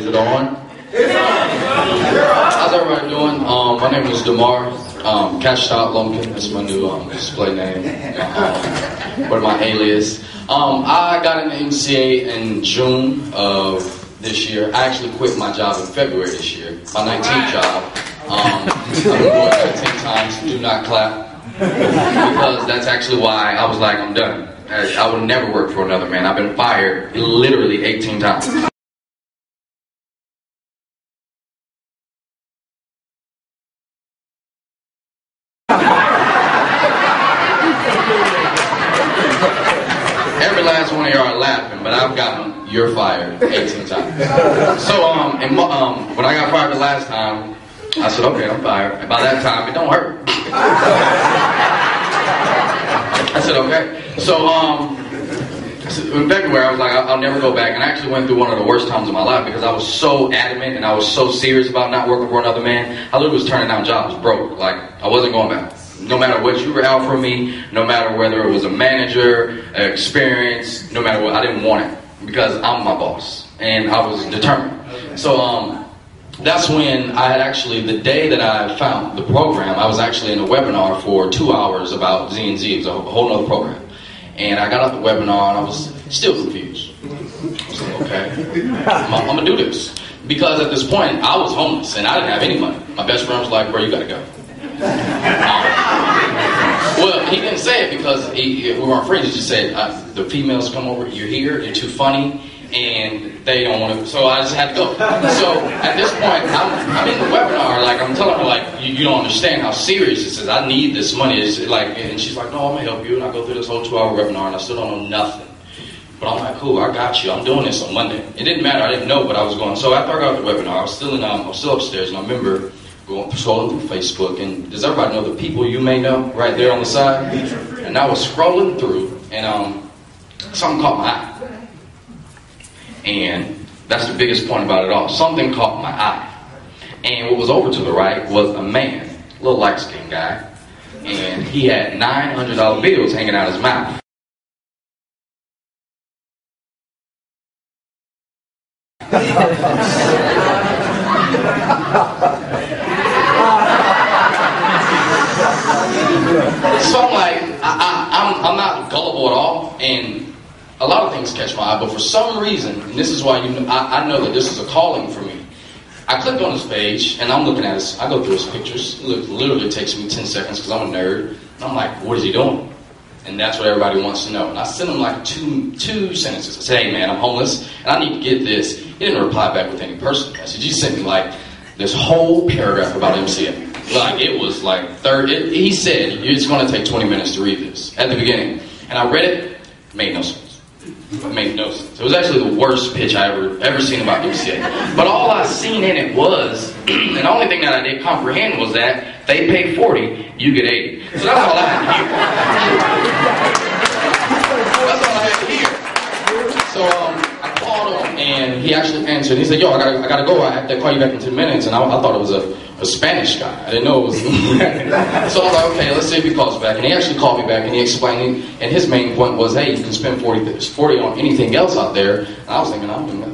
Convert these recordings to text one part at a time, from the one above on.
it on? How's everybody doing? My name is DeMar. Cash Out Lumpkin. That's my new display name. Or my alias. I got into MCA in June of this year. I actually quit my job in February this year. My 19th job. I've been doing it 19 times. Do not clap. Because that's actually why I was like, I'm done. I would never work for another man. I've been fired literally 18 times. Every last one of y'all are laughing, but I've gotten, you're fired 18 times. So, when I got fired the last time, I said, okay, I'm fired. And by that time, it don't hurt. I said, okay. So, in February, I was like, I'll never go back. And I actually went through one of the worst times of my life because I was so adamant and I was so serious about not working for another man. I literally was turning down jobs, broke. Like, I wasn't going back. No matter what you were offering me, no matter whether it was a manager, experience, no matter what, I didn't want it because I'm my boss. And I was determined. So, that's when I had actually, the day that I found the program, I was actually in a webinar for 2 hours about Z&Z. It was a whole nother program. And I got off the webinar and I was still confused. I was like, okay, I'm gonna do this. Because at this point, I was homeless and I didn't have any money. My best friend was like, bro, you gotta go. Well, he didn't say it because we weren't friends. He just said, the females come over, you're here, you're too funny, and they don't want to, so I just had to go. So at this point, I'm in the webinar, like I'm telling her, like, you don't understand how serious this is. I need this money. It's like, and she's like, no, I'm gonna help you. And I go through this whole 2-hour webinar, and I still don't know nothing. But I'm like, cool, I got you. I'm doing this on Monday. It didn't matter. I didn't know, but I was going. So after I got off the webinar, I was still upstairs, and I remember scrolling through Facebook, and does everybody know the people you may know right there on the side? And I was scrolling through, and something caught my eye. And that's the biggest point about it all. Something caught my eye. And what was over to the right was a man, a little light-skinned guy, and he had $900 bills hanging out his mouth. So I'm like, I'm not gullible at all, and a lot of things catch my eye, but for some reason, and this is why I know that this is a calling for me. I clicked on his page, and I'm looking at his, I go through his pictures. It literally takes me 10 seconds because I'm a nerd. And I'm like, what is he doing? And that's what everybody wants to know. And I sent him like two sentences. I said, hey man, I'm homeless, and I need to get this. He didn't reply back with any personal message. He sent me like this whole paragraph about MCA. Like, it was like he said, it's going to take 20 minutes to read this at the beginning. And I read it, made no sense. It made no sense. It was actually the worst pitch I ever seen about MCA. But all I seen in it was, and the only thing that I did comprehend was that they pay 40, you get 80. So that's all I had to hear. That's all I had to hear. So I called him, and he actually answered. He said, yo, I gotta go. I have to call you back in 10 minutes. And I thought it was a Spanish guy. I didn't know it was. So I was like, okay, let's see if he calls back. And he actually called me back, and he explained it. And his main point was, hey, you can spend 40 on anything else out there. And I was thinking, I'm doing that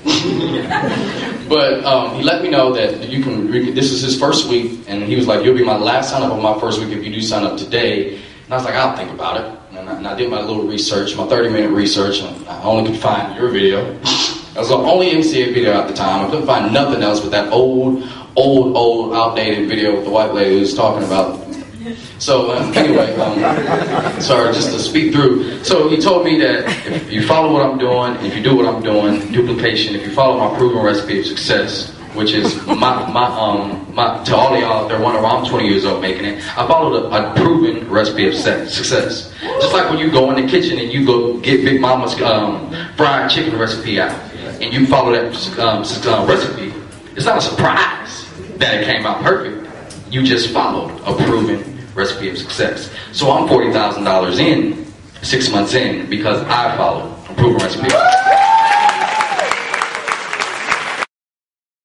$40. But he let me know that you can. This is his first week, and he was like, you'll be my last sign up on my first week if you do sign up today. And I was like, I'll think about it. And I did my little research, my 30-minute research, and I only could find your video. That was the only MCA video at the time. I couldn't find nothing else but that old, outdated video with the white lady who was talking about. So anyway, sorry, just to speak through. So he told me that if you follow what I'm doing, if you do what I'm doing, duplication, if you follow my proven recipe of success, which is to all of y'all out there wondering why I'm 20 years old making it, I followed a proven recipe of success. Just like when you go in the kitchen and you go get Big Mama's fried chicken recipe out, and you follow that recipe, it's not a surprise that it came out perfect. You just followed a proven recipe of success. So I'm $40,000 in, 6 months in, because I followed a proven recipe.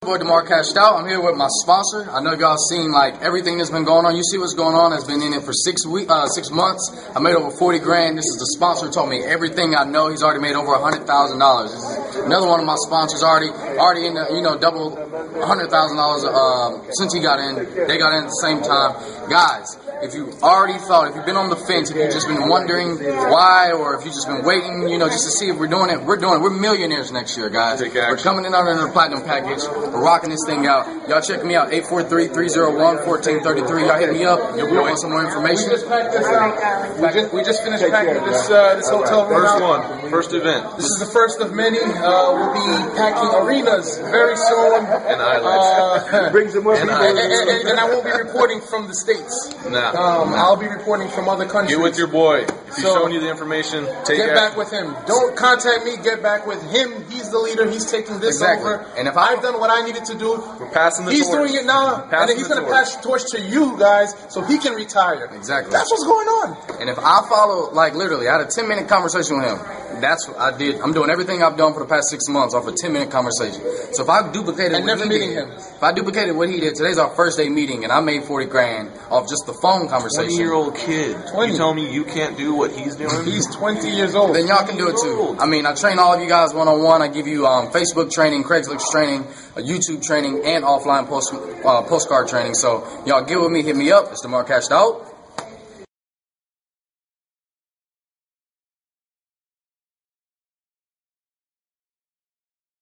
boy DeMar Cashed Out. I'm here with my sponsor. I know y'all seen like everything that's been going on. You see what's going on. I've been in it for 6 months. I made over 40 grand. This is the sponsor who told me everything I know. He's already made over $100,000. This is another one of my sponsors already in the double $100,000 since he got in. They got in at the same time. Guys, if you already thought, if you've been on the fence, if you've just been wondering why, or if you've just been waiting, just to see if we're doing it, we're millionaires next year, guys. We're coming in under the platinum package. We're rocking this thing out. Y'all check me out, 843-301-1433. Y'all hit me up. You'll want some more information. We just finished packing this hotel room. First event. This is the first of many. We'll be packing arenas very soon. And islands. Bring some more people. And I won't be reporting from the States. Nah. I'll be reporting from other countries. Get with your boy. If he's showing you the information, get back with him. Don't contact me. Get back with him. He's the leader. He's taking this over. And if I've done what I needed to do, we're passing the he's torch. doing it now, and then he's going to pass the torch to you guys, so he can retire. Exactly. That's what's going on. And if I follow, like literally, I had a 10-minute conversation with him. That's what I did. I'm doing everything I've done for the past 6 months off a 10-minute conversation. So if I duplicated if I duplicated what he did, today's our first day meeting, and I made 40 grand off just the phone conversation. 20-year-old kid. 20. You tell me you can't do what he's doing? He's 20 years old. Then y'all can do it too. I mean, I train all of you guys one-on-one. I give you Facebook training, Craigslist training, YouTube training, and offline postcard training. So y'all get with me, hit me up. It's DeMar Cashed Out.